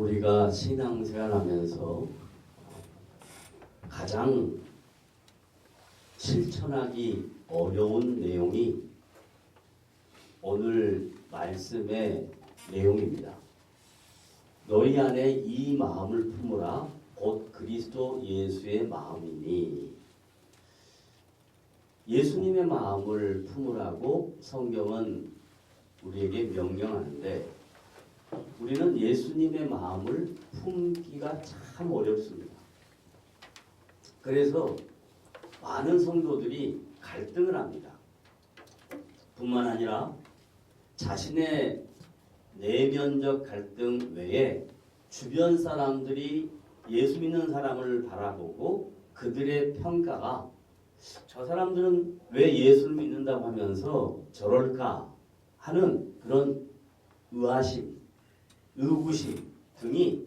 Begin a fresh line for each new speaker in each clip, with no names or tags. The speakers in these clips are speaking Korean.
우리가 신앙생활하면서 가장 실천하기 어려운 내용이 오늘 말씀의 내용입니다. 너희 안에 이 마음을 품으라 곧 그리스도 예수의 마음이니. 예수님의 마음을 품으라고 성경은 우리에게 명령하는데 우리는 예수님의 마음을 품기가 참 어렵습니다. 그래서 많은 성도들이 갈등을 합니다. 뿐만 아니라 자신의 내면적 갈등 외에 주변 사람들이 예수 믿는 사람을 바라보고 그들의 평가가 저 사람들은 왜 예수를 믿는다고 하면서 저럴까 하는 그런 의아심, 의구심 등이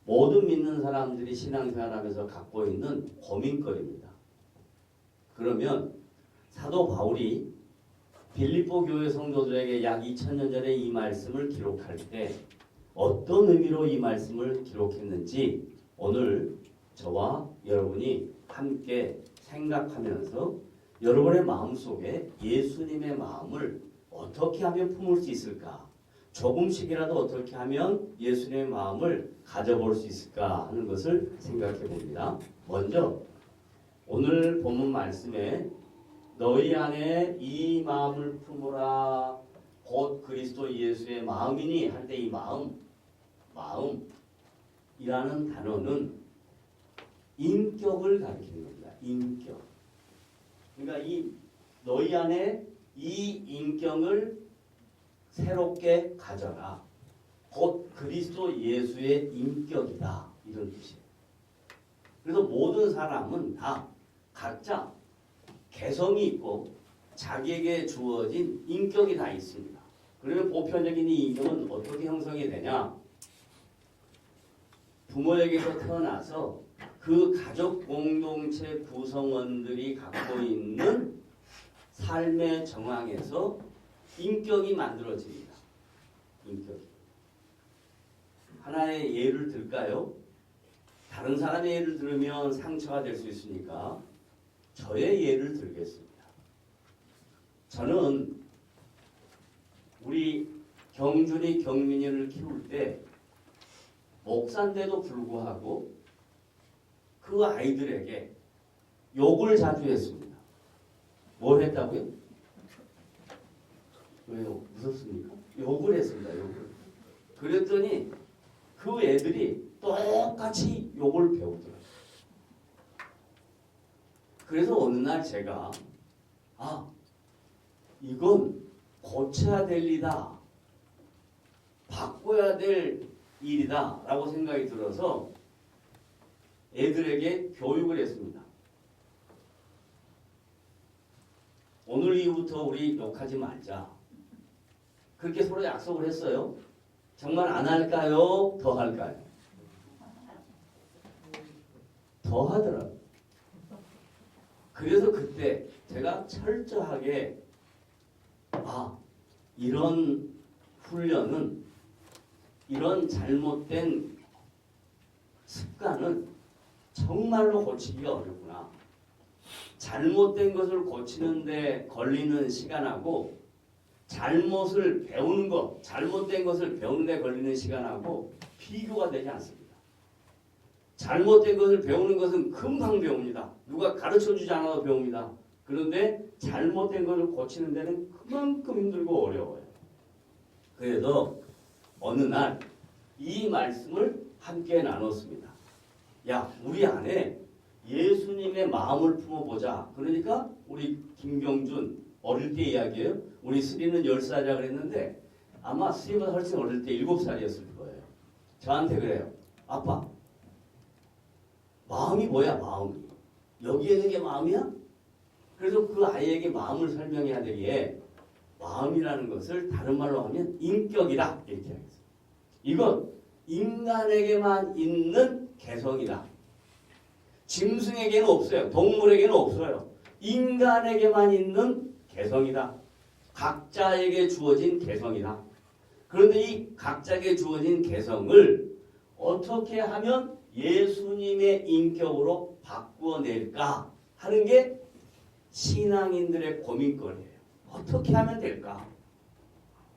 모든 믿는 사람들이 신앙생활하면서 갖고 있는 고민거리입니다. 그러면 사도 바울이 빌립보 교회 성도들에게 약 2000년 전에 이 말씀을 기록할 때 어떤 의미로 이 말씀을 기록했는지 오늘 저와 여러분이 함께 생각하면서 여러분의 마음속에 예수님의 마음을 어떻게 하면 품을 수 있을까? 조금씩이라도 어떻게 하면 예수님의 마음을 가져볼 수 있을까 하는 것을 생각해 봅니다. 먼저 오늘 본문 말씀에 너희 안에 이 마음을 품으라 곧 그리스도 예수의 마음이니 할 때 이 마음이라는 단어는 인격을 가리키는 겁니다. 인격. 그러니까 이 너희 안에 이 인격을 새롭게 가져라. 곧 그리스도 예수의 인격이다. 이런 뜻이에요. 그래서 모든 사람은 다 각자 개성이 있고 자기에게 주어진 인격이 다 있습니다. 그러면 보편적인 이 인격은 어떻게 형성이 되냐? 부모에게서 태어나서 그 가족 공동체 구성원들이 갖고 있는 삶의 정황에서 인격이 만들어집니다. 인격이. 하나의 예를 들까요? 다른 사람의 예를 들으면 상처가 될 수 있으니까 저의 예를 들겠습니다. 저는 우리 경준이, 경민이를 키울 때 목사인데도 불구하고 그 아이들에게 욕을 자주 했습니다. 뭘 했다고요? 왜요? 무섭습니까? 욕을 했습니다. 욕을. 그랬더니 그 애들이 똑같이 욕을 배우더라고요. 그래서 어느 날 제가 이건 고쳐야 될 일이다. 바꿔야 될 일이다 라고 생각이 들어서 애들에게 교육을 했습니다. 오늘 이후부터 우리 욕하지 말자. 그렇게 서로 약속을 했어요. 정말 안 할까요? 더 할까요? 더 하더라고요. 그래서 그때 제가 철저하게 이런 훈련은 이런 잘못된 습관은 정말로 고치기가 어렵구나. 잘못된 것을 고치는데 걸리는 시간하고 잘못을 배우는 것, 잘못된 것을 배우는데 걸리는 시간하고 비교가 되지 않습니다. 잘못된 것을 배우는 것은 금방 배웁니다. 누가 가르쳐주지 않아도 배웁니다. 그런데 잘못된 것을 고치는 데는 그만큼 힘들고 어려워요. 그래서 어느 날 이 말씀을 함께 나눴습니다. 야, 우리 안에 예수님의 마음을 품어보자. 그러니까 우리 김경준 어릴 때 이야기예요. 우리 수리는 10살이라고 그랬는데 아마 수리보다 훨씬 어릴 때 7살이었을 거예요. 저한테 그래요. 아빠, 마음이 뭐야? 마음이. 여기에 있는 게 마음이야? 그래서 그 아이에게 마음을 설명해야 되기에 마음이라는 것을 다른 말로 하면 인격이다. 이렇게 하겠습니다. 이건 인간에게만 있는 개성이다. 짐승에게는 없어요. 동물에게는 없어요. 인간에게만 있는 개성이다. 각자에게 주어진 개성이다. 그런데 이 각자에게 주어진 개성을 어떻게 하면 예수님의 인격으로 바꾸어낼까 하는 게 신앙인들의 고민거리예요. 어떻게 하면 될까?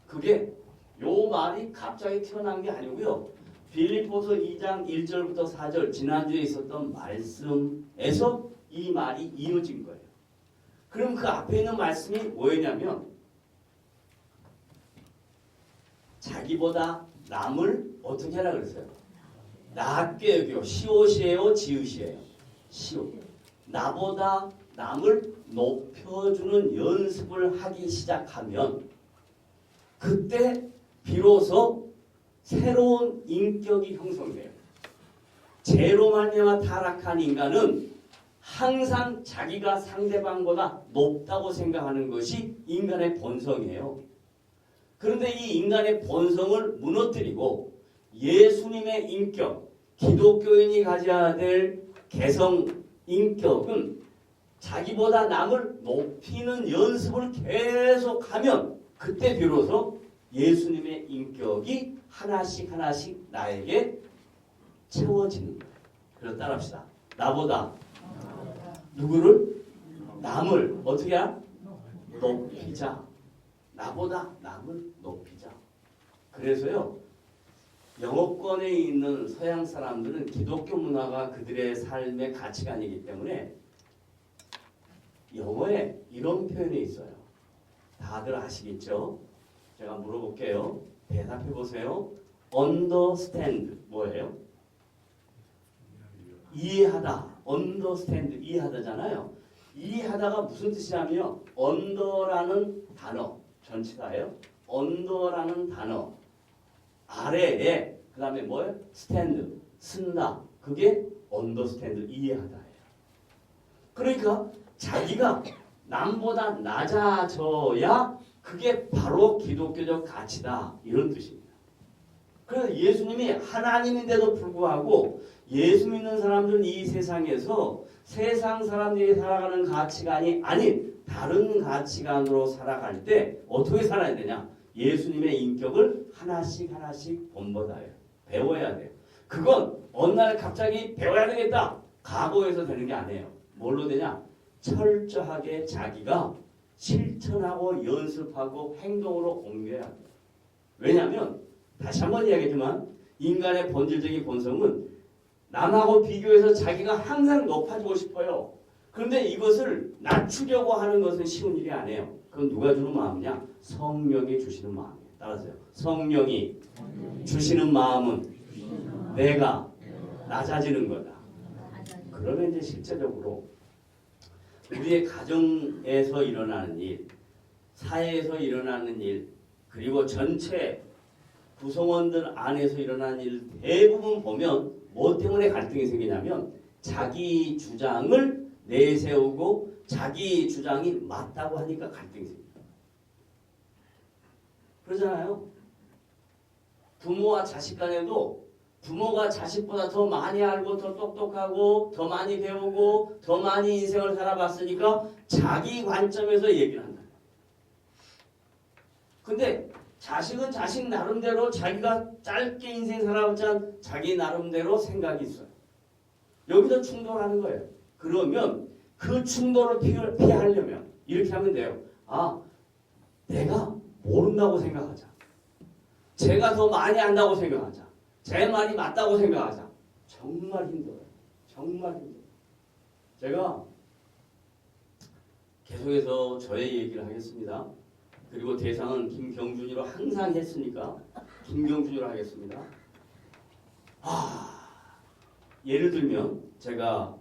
그게 요 말이 갑자기 튀어나온 게 아니고요. 빌립보서 2장 1절부터 4절 지난주에 있었던 말씀에서 이 말이 이어진 거예요. 그럼 그 앞에 있는 말씀이 뭐였냐면 자기보다 남을 어떻게 하라 그랬어요? 낮게 여겨. 시옷이에요? 지읒이에요? 시옷. 나보다 남을 높여주는 연습을 하기 시작하면 그때 비로소 새로운 인격이 형성돼요. 죄로 말미암아 타락한 인간은 항상 자기가 상대방보다 높다고 생각하는 것이 인간의 본성이에요. 그런데 이 인간의 본성을 무너뜨리고 예수님의 인격, 기독교인이 가져야 될 개성 인격은 자기보다 남을 높이는 연습을 계속하면 그때 비로소 예수님의 인격이 하나씩 하나씩 나에게 채워지는 거예요. 그래서 따라합시다. 나보다 누구를? 남을 어떻게 하라? 높이자. 나보다 남을 높이자. 그래서요. 영어권에 있는 서양 사람들은 기독교 문화가 그들의 삶의 가치관이기 때문에 영어에 이런 표현이 있어요. 다들 아시겠죠? 제가 물어볼게요. 대답해 보세요. understand 뭐예요? 이해하다. understand 이해하다잖아요. 이해하다가 무슨 뜻이냐면 under라는 단어 전치사예요. under라는 단어 아래에 그 다음에 뭐예요? stand 쓴다. 그게 understand 이해하다예요. 그러니까 자기가 남보다 낮아져야 그게 바로 기독교적 가치다. 이런 뜻입니다. 그래서 예수님이 하나님인데도 불구하고 예수 믿는 사람들은 이 세상에서 세상 사람들이 살아가는 가치관이 아닌 다른 가치관으로 살아갈 때 어떻게 살아야 되냐? 예수님의 인격을 하나씩 하나씩 본받아요. 배워야 돼요. 그건 어느 날 갑자기 배워야 되겠다. 각오해서 되는 게 아니에요. 뭘로 되냐? 철저하게 자기가 실천하고 연습하고 행동으로 옮겨야 돼요. 왜냐하면 다시 한번 이야기했지만 인간의 본질적인 본성은 남하고 비교해서 자기가 항상 높아지고 싶어요. 그런데 이것을 낮추려고 하는 것은 쉬운 일이 아니에요. 그건 누가 주는 마음이냐? 성령이 주시는 마음이에요. 따라서요. 성령이 주시는 마음은 내가 낮아지는 거다. 그러면 이제 실제적으로 우리의 가정에서 일어나는 일, 사회에서 일어나는 일, 그리고 전체 구성원들 안에서 일어나는 일 대부분 보면 뭐 때문에 갈등이 생기냐면 자기 주장을 내세우고 자기 주장이 맞다고 하니까 갈등이 생깁니다. 그러잖아요. 부모와 자식 간에도 부모가 자식보다 더 많이 알고 더 똑똑하고 더 많이 배우고 더 많이 인생을 살아봤으니까 자기 관점에서 얘기를 한다. 근데 자식은 자식 나름대로 자기가 짧게 인생 살아봤지만 자기 나름대로 생각이 있어요. 여기서 충돌하는 거예요. 그러면 그 충돌을 피하려면 이렇게 하면 돼요. 아, 내가 모른다고 생각하자. 제가 더 많이 안다고 생각하자. 제 말이 맞다고 생각하자. 정말 힘들어요. 정말 힘들어요. 제가 계속해서 저의 얘기를 하겠습니다. 그리고 대상은 김경준이로 항상 했으니까 김경준이로 하겠습니다. 예를 들면 제가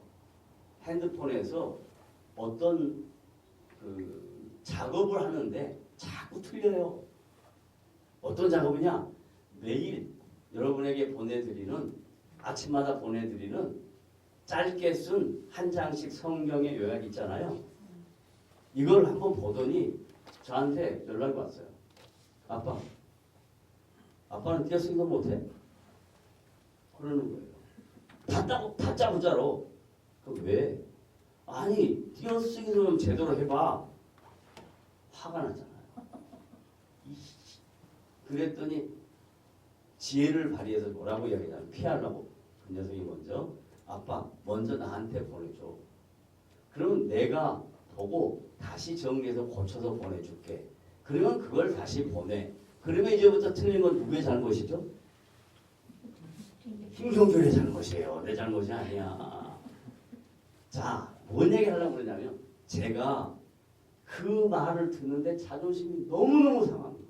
핸드폰에서 어떤 작업을 하는데 자꾸 틀려요. 어떤 작업이냐? 매일 여러분에게 보내드리는 아침마다 보내드리는 짧게 쓴 한 장씩 성경의 요약 있잖아요. 이걸 한번 보더니 저한테 연락이 왔어요. 아빠는 띄어쓰기 도 못해? 그러는 거예요. 다짜고짜로. 왜? 아니 띄어쓰기도 좀 제대로 해봐. 화가 나잖아요. 그랬더니 지혜를 발휘해서 뭐라고 이야기하냐면 피하려고 그 녀석이 먼저 아빠 먼저 나한테 보내줘. 그러면 내가 보고 다시 정리해서 고쳐서 보내줄게. 그러면 그걸 다시 보내. 그러면 이제부터 틀린 건 누구의 잘못이죠? 김성준의 잘못이에요. 내 잘못이 아니야. 자, 뭔 얘기 하려고 그러냐면 제가 그 말을 듣는데 자존심이 너무너무 상합니다.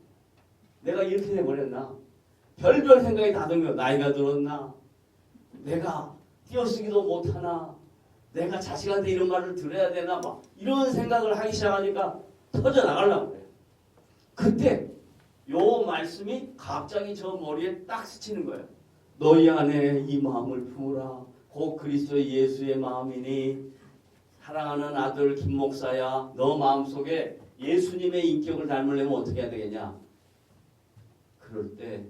내가 이렇게 돼버렸나? 별별 생각이 다 든 거야. 나이가 들었나? 내가 띄어쓰기도 못하나? 내가 자식한테 이런 말을 들어야 되나? 막 이런 생각을 하기 시작하니까 터져나가려고 그래요. 그때 요 말씀이 갑자기 저 머리에 딱 스치는 거예요. 너희 안에 이 마음을 품으라. 곧 그리스도 예수의 마음이니 사랑하는 아들 김 목사야. 너 마음속에 예수님의 인격을 닮으려면 어떻게 해야 되겠냐? 그럴 때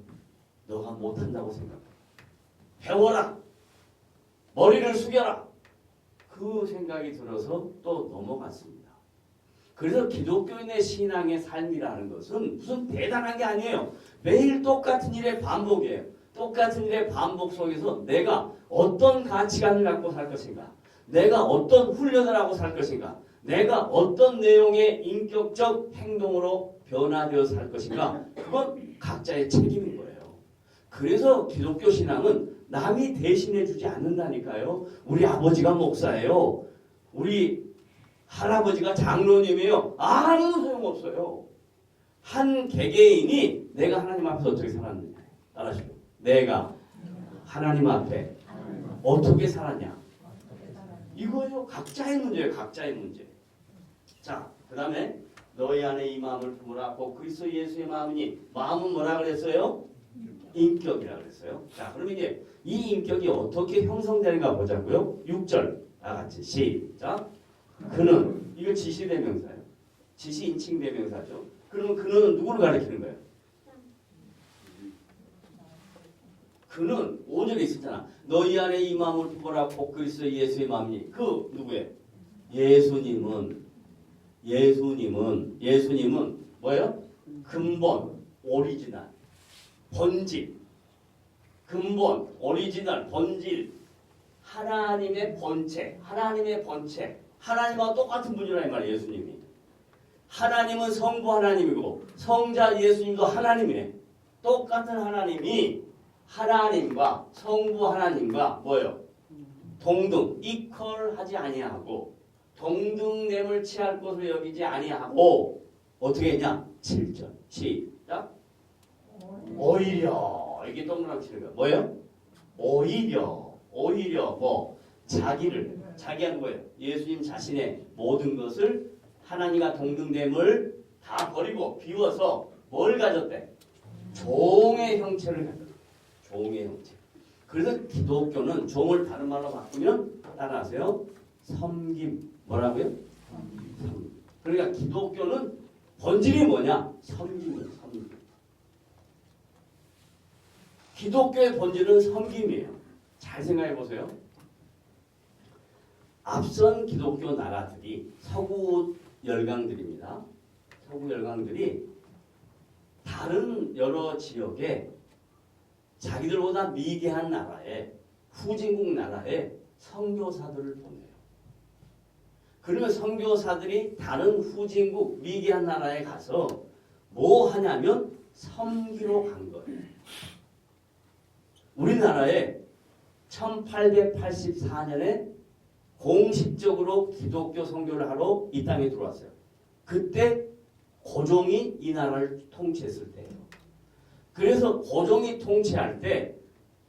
너가 못한다고 생각해. 배워라. 머리를 숙여라. 그 생각이 들어서 또 넘어갔습니다. 그래서 기독교인의 신앙의 삶이라는 것은 무슨 대단한 게 아니에요. 매일 똑같은 일의 반복이에요. 똑같은 일의 반복 속에서 내가 어떤 가치관을 갖고 살 것인가, 내가 어떤 훈련을 하고 살 것인가, 내가 어떤 내용의 인격적 행동으로 변화되어 살 것인가, 그건 각자의 책임인 거예요. 그래서 기독교 신앙은 남이 대신해 주지 않는다니까요. 우리 아버지가 목사예요. 우리 할아버지가 장로님이에요. 아무 소용없어요. 한 개개인이 내가 하나님 앞에서 어떻게 살았느냐. 따라하시고. 내가 하나님 앞에 어떻게 살았냐. 이거예요. 각자의 문제예요. 각자의 문제. 자, 그 다음에 너희 안에 이 마음을 품으라. 곧 그리스도 예수의 마음이니. 마음은 뭐라 그랬어요? 인격이라 그랬어요. 자, 그럼 이제 이 인격이 어떻게 형성되는가 보자고요. 6절 다 같이 시작. 그는, 이거 지시대명사예요. 지시인칭대명사죠. 그러면 그는 누구를 가리키는 거예요? 그는 5절에 있었잖아. 너희 안에 이 마음을 품어라. 곧 그리스도 예수의 마음이니. 그 누구예요? 예수님은 뭐예요? 근본, 오리지널, 본질. 근본, 오리지널, 본질. 하나님의 본체, 하나님과 똑같은 분이라 이 말이에요. 예수님이. 하나님은 성부 하나님이고 성자 예수님도 하나님이에요. 똑같은 하나님이 하나님과 성부 하나님과 뭐예요? 동등, 이퀄하지 아니하고 동등됨을 취할 것으로 여기지 아니하고 어떻게 했냐? 7절 시작. 오히려 이게 동그라미 치는 거예요. 뭐예요? 오히려 뭐 자기가 뭐예요? 예수님 자신의 모든 것을 하나님과 동등됨을 다 버리고 비워서 뭘 가졌대? 종의 형체를 가졌대. 종의 형체. 그래서 기독교는 종을 다른 말로 바꾸면 따라하세요. 섬김. 뭐라고요? 섬김. 그러니까 기독교는 본질이 뭐냐? 섬김이에요. 섬김. 기독교의 본질은 섬김이에요. 잘 생각해 보세요. 앞선 기독교 나라들이 서구 열강들입니다. 서구 열강들이 다른 여러 지역에 자기들보다 미개한 나라에 후진국 나라에 선교사들을 보내요. 그러면 선교사들이 다른 후진국 미개한 나라에 가서 뭐 하냐면 섬기러 간 거예요. 우리나라에 1884년에 공식적으로 기독교 선교를 하러 이 땅에 들어왔어요. 그때 고종이 이 나라를 통치했을 때예요. 그래서 고종이 통치할 때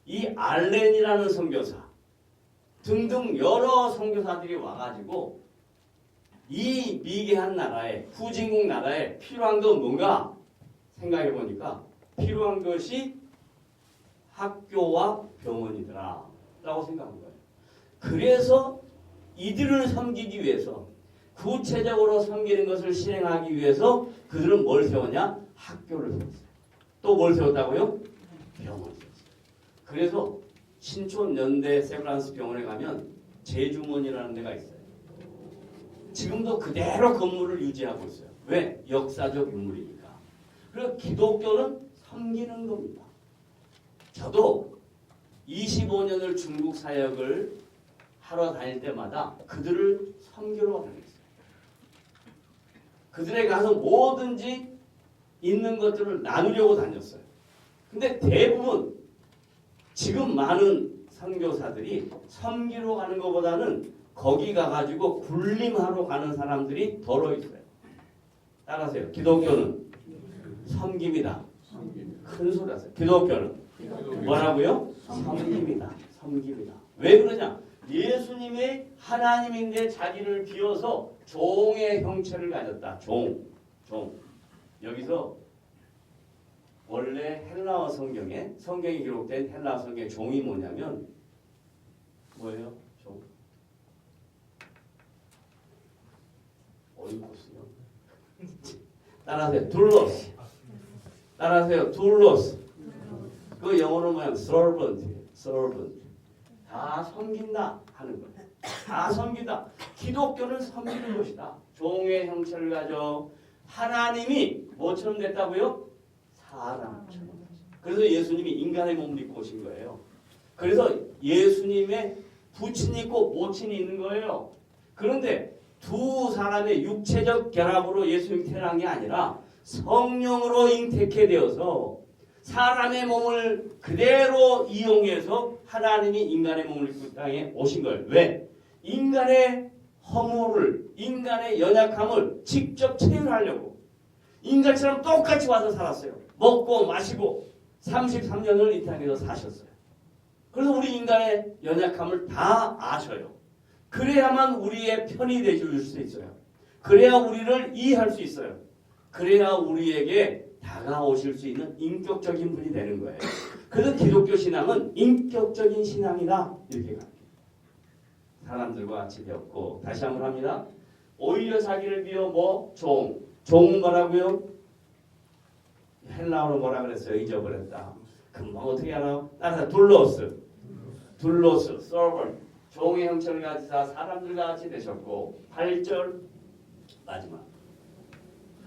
이 알렌이라는 선교사 등등 여러 선교사들이 와가지고 이 미개한 나라에 후진국 나라에 필요한 건 뭔가 생각해 보니까 필요한 것이 학교와 병원이더라 라고 생각한 거예요. 그래서 이들을 섬기기 위해서 구체적으로 섬기는 것을 실행하기 위해서 그들은 뭘 세웠냐? 학교를 세웠어요. 또 뭘 세웠다고요? 병원을 세웠어요. 그래서 신촌 연대 세브란스 병원에 가면 제주문이라는 데가 있어요. 지금도 그대로 건물을 유지하고 있어요. 왜? 역사적 유물이니까. 그리고 기독교는 섬기는 겁니다. 저도 25년을 중국 사역을 하러 다닐 때마다 그들을 섬기러 다녔어요. 그들에 가서 뭐든지 있는 것들을 나누려고 다녔어요. 근데 대부분 지금 많은 선교사들이 섬기러 가는 것보다는 거기 가가지고 군림하러 가는 사람들이 덜어 있어요. 따라하세요. 기독교는 섬김이다. 큰 소리 하세요. 기독교는 뭐라고요? 섬김이다. 섬김이다. 왜 그러냐? 예수님의 하나님인데 자기를 비워서 종의 형체를 가졌다. 종. 여기서 원래 헬라어 성경에 기록된 헬라어 성경의 종이 뭐냐면 뭐예요? 종. 오이코스요. 따라하세요. 둘로스. 따라하세요. 둘로스. 그 영어로 뭐냐면 servant. 다 섬긴다 하는 거예요. 다 섬긴다. 기독교는 섬기는 것이다. 종의 형체를 가져 하나님이 뭐처럼 됐다고요? 사람처럼. 그래서 예수님이 인간의 몸을 입고 오신 거예요. 그래서 예수님의 부친이 있고 모친이 있는 거예요. 그런데 두 사람의 육체적 결합으로 예수님이 태어난 게 아니라 성령으로 잉태케 되어서 사람의 몸을 그대로 이용해서 하나님이 인간의 몸을 입고 땅에 오신 거예요. 왜? 인간의 허물을, 인간의 연약함을 직접 체험하려고 인간처럼 똑같이 와서 살았어요. 먹고 마시고 33년을 이 땅에서 사셨어요. 그래서 우리 인간의 연약함을 다 아셔요. 그래야만 우리의 편이 되줄 수 있어요. 그래야 우리를 이해할 수 있어요. 그래야 우리에게 다가오실 수 있는 인격적인 분이 되는 거예요. 그래서 기독교 신앙은 인격적인 신앙이다. 이렇게 갑니다. 사람들과 같이 되었고 다시 한번 합니다. 오히려 자기를 비워 종 뭐라고요? 헬라어로 뭐라 그랬어요? 잊어버렸다. 금방 어떻게 알아요? 따라서 둘로스, servant. 종의 형체를 가지사 사람들과 같이 되셨고 8절 마지막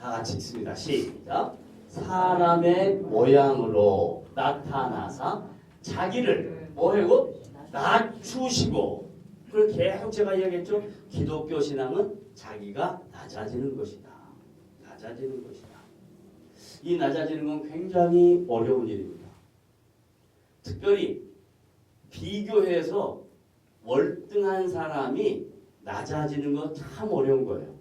다 같이 읽습니다. 시작. 사람의 모양으로 나타나사 자기를 뭐하고 낮추시고 그렇게 계속 제가 이야기했죠. 기독교 신앙은 자기가 낮아지는 것이다. 낮아지는 것이다. 이 낮아지는 건 굉장히 어려운 일입니다. 특별히 비교해서 월등한 사람이 낮아지는 건 참 어려운 거예요.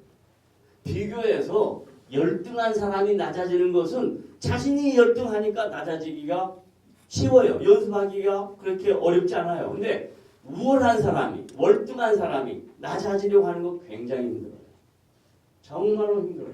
비교해서 열등한 사람이 낮아지는 것은 자신이 열등하니까 낮아지기가 쉬워요. 연습하기가 그렇게 어렵지 않아요. 근데 우월한 사람이, 월등한 사람이 낮아지려고 하는 건 굉장히 힘들어요. 정말로 힘들어요.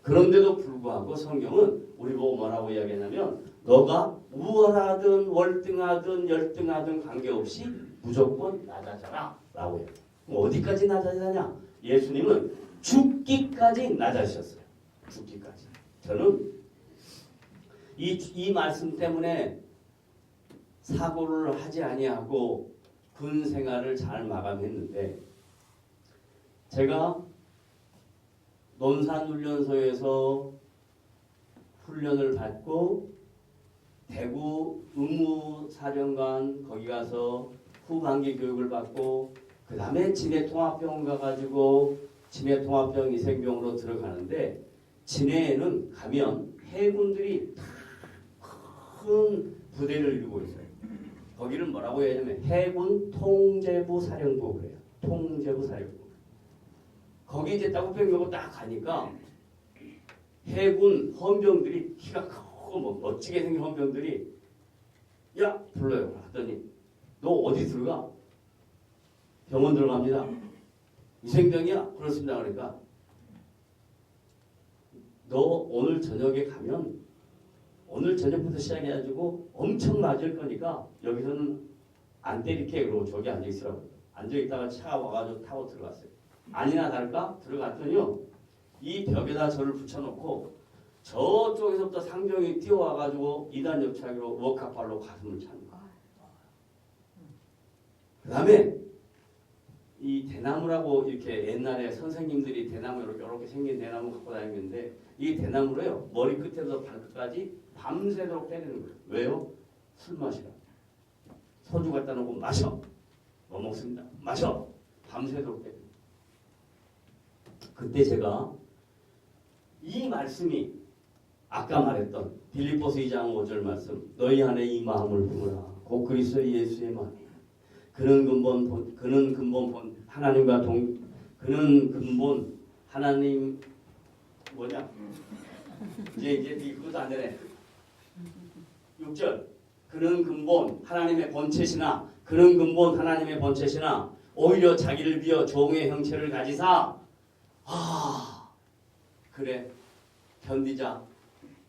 그런데도 불구하고 성경은 우리 보고 뭐라고 이야기하냐면 너가 우월하든 월등하든 열등하든 관계없이 무조건 낮아져라 라고 해요. 어디까지 낮아지냐? 예수님은 죽기까지 낮아지셨어요. 죽기까지. 저는 이 말씀 때문에 사고를 하지 아니하고 군 생활을 잘 마감했는데 제가 논산훈련소에서 훈련을 받고 대구 의무사령관 거기 가서 후반기 교육을 받고 그 다음에 진해통합병원 가가지고 진해통합병 위생병으로 들어가는데 진해에는 가면 해군들이 큰 부대를 이루고 있어요. 거기를 뭐라고 해야 되냐면 해군 통제부 사령부 그래요. 통제부 사령부. 거기 이제 따구병 딱 가니까 해군 헌병들이 키가 크고 뭐 멋지게 생긴 헌병들이 야 불러요. 하더니 너 어디 들어가? 병원 들어갑니다. 위생병이야? 그렇습니다. 그러니까 너 오늘 저녁에 가면 오늘 저녁부터 시작해가지고 엄청 맞을 거니까 여기서는 안 때릴게. 그러고 저기 앉아있으라고. 앉아있다가 차가 와가지고 타고 들어갔어요. 아니나 다를까? 들어갔더니요. 이 벽에다 저를 붙여놓고 저쪽에서부터 상병이 뛰어와가지고 2단 옆차기로 워카팔로 가슴을 차는 거야. 그 다음에 이 대나무라고 이렇게 옛날에 선생님들이 대나무 이렇게 생긴 대나무 갖고 다니는데 이 대나무로요. 머리 끝에서 발끝까지 밤새도록 때리는 거예요. 왜요? 술 마시라. 소주 갖다 놓고 마셔. 뭐 먹습니다. 마셔. 밤새도록 때립니다. 그때 제가 이 말씀이 아까 말했던 빌립보서 2장 5절 말씀, 너희 안에 이 마음을 품으라. 곧 그리스도 예수의 마음이야. 그는 근본 하나님과 그는 근본 하나님 뭐냐? 이제 그것도 안 되네. 6절. 그는 근본 하나님의 본체시나 그는 근본 하나님의 본체시나 오히려 자기를 비어 종의 형체를 가지사 그래 견디자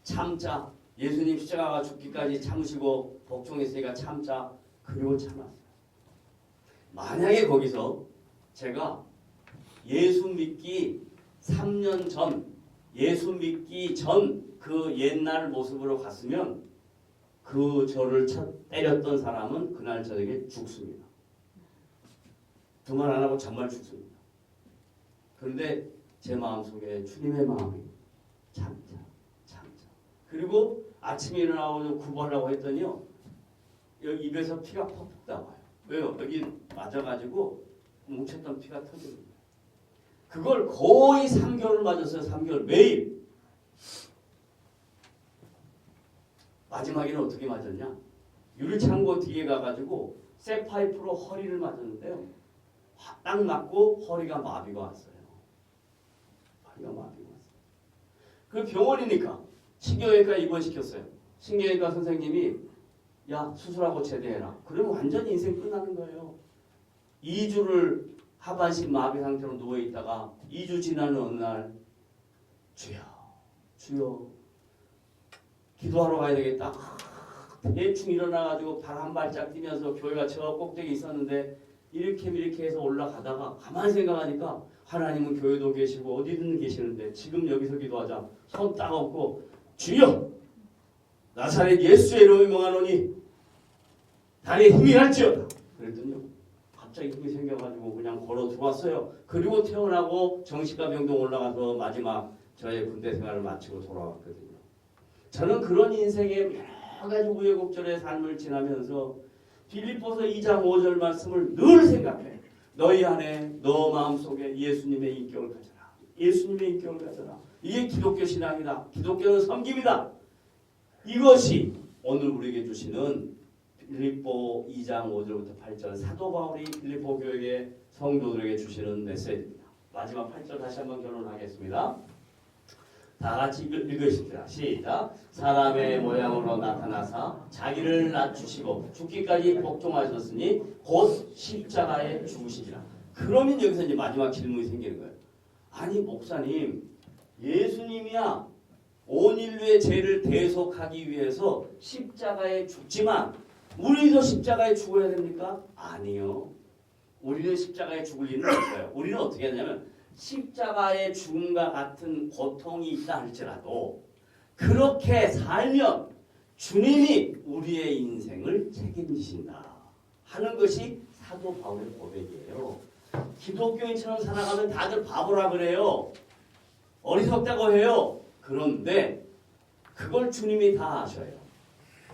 참자 예수님 십자가가 죽기까지 참으시고 복종했으니까 참자 그리고 참았어요. 만약에 거기서 제가 예수 믿기 3년 전 예수 믿기 전 그 옛날 모습으로 갔으면 그 저를 때렸던 사람은 그날 저녁에 죽습니다. 두말 안 하고 정말 죽습니다. 그런데 제 마음속에 주님의 마음이 참자. 그리고 아침에 일어나고 구보하려고 했더니요. 여기 입에서 피가 퍽퍽 나와요. 왜요? 여기 맞아가지고 뭉쳤던 피가 터집니다. 그걸 거의 3개월 맞았어요. 3개월 매일. 마지막에는 어떻게 맞았냐? 유리창고 뒤에 가가지고 쇠파이프로 허리를 맞았는데요. 딱 맞고 허리가 마비가 왔어요. 그 병원이니까 신경외과 입원시켰어요. 신경외과 선생님이 야 수술하고 제대해라. 그러면 완전히 인생 끝나는 거예요. 2주를 하반신 마비 상태로 누워있다가 2주 지나는 어느 날 주여 기도하러 가야 되겠다. 대충 일어나가지고 발 한 발짝 뛰면서 교회가 저 꼭대기 있었는데 이렇게 해서 올라가다가 가만히 생각하니까 하나님은 교회도 계시고 어디든 계시는데 지금 여기서 기도하자. 손 딱 얹고 주여 나사렛 예수의 이름을 명하노니 다리에 힘이 날지어다. 그랬더니요. 갑자기 힘이 생겨가지고 그냥 걸어 들어왔어요. 그리고 태어나고 정신과 병동 올라가서 마지막 저의 군대 생활을 마치고 돌아왔거든요. 저는 그런 인생의 여러 가지 우여곡절의 삶을 지나면서 빌립보서 2장 5절 말씀을 늘 생각해. 너희 안에 너 마음속에 예수님의 인격을 가져라. 예수님의 인격을 가져라. 이게 기독교 신앙이다. 기독교는 섬김이다. 이것이 오늘 우리에게 주시는 빌립보 2장 5절부터 8절 사도 바울이 빌립보 교회의 성도들에게 주시는 메시지입니다. 마지막 8절 다시 한번 결론하겠습니다. 다 같이 읽으십시다. 시작. 사람의 모양으로 나타나사 자기를 낮추시고 죽기까지 복종하셨으니 곧 십자가에 죽으시리라. 그러면 여기서 이제 마지막 질문이 생기는 거예요. 아니 목사님 예수님이야 온 인류의 죄를 대속하기 위해서 십자가에 죽지만 우리도 십자가에 죽어야 됩니까? 아니요. 우리는 십자가에 죽을 일은 없어요. 우리는 어떻게 하냐면 십자가의 죽음과 같은 고통이 있다 할지라도 그렇게 살면 주님이 우리의 인생을 책임지신다 하는 것이 사도 바울의 고백이에요. 기독교인처럼 살아가면 다들 바보라 그래요. 어리석다고 해요. 그런데 그걸 주님이 다 아셔요.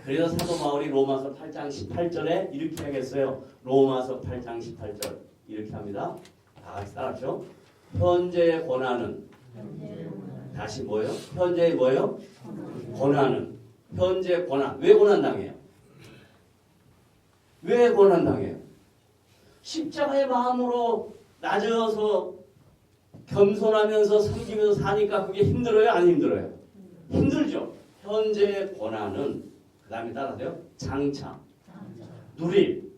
그래서 사도 바울이 로마서 8장 18절에 이렇게 하겠어요. 로마서 8장 18절 이렇게 합니다. 다 같이 따라하죠. 현재의 고난은 다시 뭐예요? 현재의 뭐예요? 고난은 현재 고난. 왜 고난당해요? 왜 고난당해요? 십자가의 마음으로 낮아서 겸손하면서 섬기면서 사니까 그게 힘들어요? 안 힘들어요? 힘들죠. 현재의 고난은 그 다음에 따라서요. 장차 누릴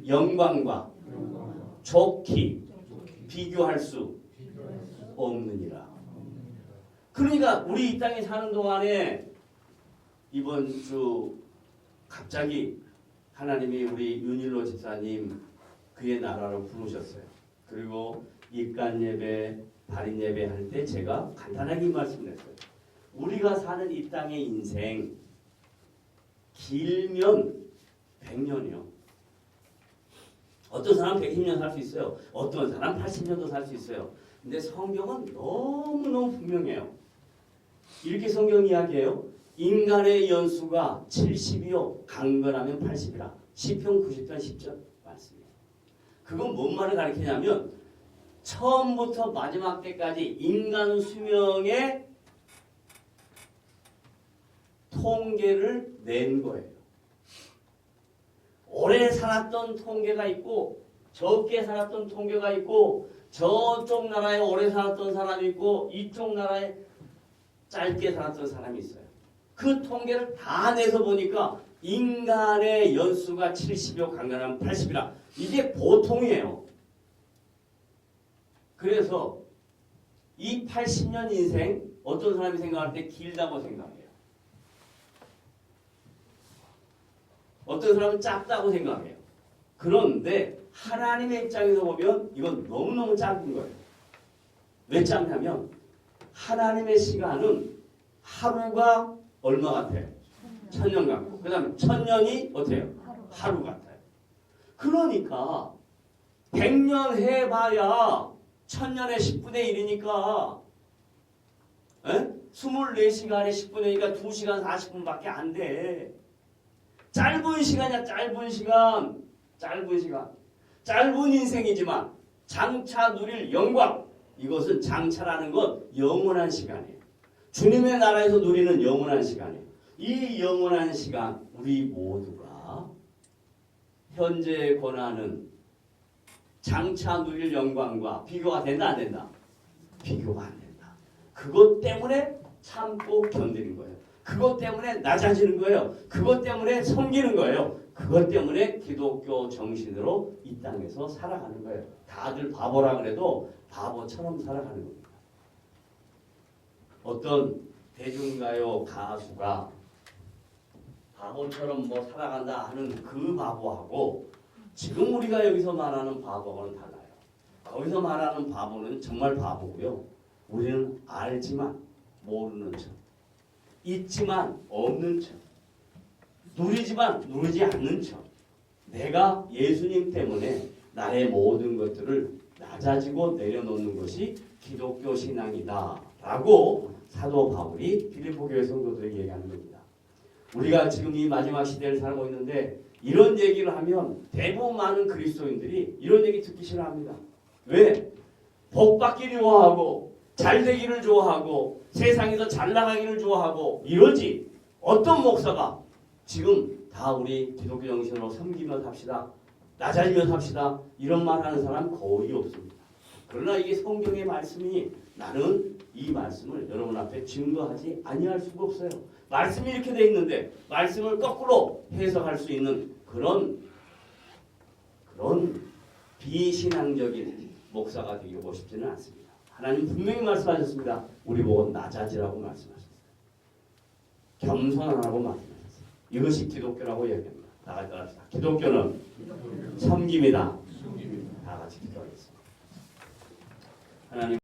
영광과 좋기 비교할 수 없느니라. 그러니까 우리 이 땅에 사는 동안에 이번 주 갑자기 하나님이 우리 윤일로 집사님 그의 나라로 부르셨어요. 그리고 입간 예배, 발인 예배 할 때 제가 간단하게 말씀드렸어요. 우리가 사는 이 땅의 인생 길면 100년이요. 어떤 사람 120년 살 수 있어요. 어떤 사람 80년도 살 수 있어요. 근데 성경은 너무너무 분명해요. 이렇게 성경 이야기해요. 인간의 연수가 70이요 강건하면 80이라. 시편 90편 10절 말씀이에요. 그건 뭔 말을 가리키냐면 처음부터 마지막 때까지 인간 수명의 통계를 낸 거예요. 오래 살았던 통계가 있고 적게 살았던 통계가 있고 저쪽 나라에 오래 살았던 사람이 있고 이쪽 나라에 짧게 살았던 사람이 있어요. 그 통계를 다 내서 보니까 인간의 연수가 70여 강간하면 80이라. 이게 보통이에요. 그래서 이 80년 인생 어떤 사람이 생각할 때 길다고 생각해요. 어떤 사람은 짧다고 생각해요. 그런데 하나님의 입장에서 보면 이건 너무너무 짧은 거예요. 왜 짧냐면 하나님의 시간은 하루가 얼마 같아요? 1000년 같고 그 다음에 1000년이 어때요? 하루 같아요. 그러니까 100년 해봐야 1000년에 10분의 1이니까 24시간에 10분의 1이니까 2시간 40분밖에 안 돼. 짧은 시간이야. 짧은 시간. 짧은 인생이지만 장차 누릴 영광. 이것은 장차라는 건 영원한 시간이에요. 주님의 나라에서 누리는 영원한 시간이에요. 이 영원한 시간 우리 모두가 현재의 고난은 장차 누릴 영광과 비교가 된다 안 된다? 비교가 안 된다. 그것 때문에 참고 견디는 거예요. 그것 때문에 낮아지는 거예요. 그것 때문에 섬기는 거예요. 그것 때문에 기독교 정신으로 이 땅에서 살아가는 거예요. 다들 바보라 그래도 바보처럼 살아가는 겁니다. 어떤 대중가요 가수가 바보처럼 뭐 살아간다 하는 그 바보하고 지금 우리가 여기서 말하는 바보하고는 달라요. 거기서 말하는 바보는 정말 바보고요. 우리는 알지만 모르는 척, 있지만 없는 척, 누리지만 누리지 않는 척. 내가 예수님 때문에 나의 모든 것들을 낮아지고 내려놓는 것이 기독교 신앙이다 라고 사도 바울이 빌립보 교회 성도들에게 얘기하는 겁니다. 우리가 지금 이 마지막 시대를 살고 있는데 이런 얘기를 하면 대부분 많은 그리스도인들이 이런 얘기 듣기 싫어합니다. 왜? 복 받기를 좋아하고 잘 되기를 좋아하고 세상에서 잘 나가기를 좋아하고 이러지. 어떤 목사가 지금 다 우리 기독교 정신으로 섬기며 삽시다. 낮아지며 삽시다. 이런 말 하는 사람 거의 없습니다. 그러나 이게 성경의 말씀이 나는 이 말씀을 여러분 앞에 증거하지 아니할 수가 없어요. 말씀이 이렇게 돼 있는데 말씀을 거꾸로 해석할 수 있는 그런 비신앙적인 목사가 되고 싶지는 않습니다. 하나님 분명히 말씀하셨습니다. 우리 보고 낮아지라고 말씀하셨어요. 겸손하라고 말씀하셨어요. 이것이 기독교라고 얘기합니다. 다 같이 합시다. 기독교는 섬김이다. 다 같이 기도하겠습니다. 하나님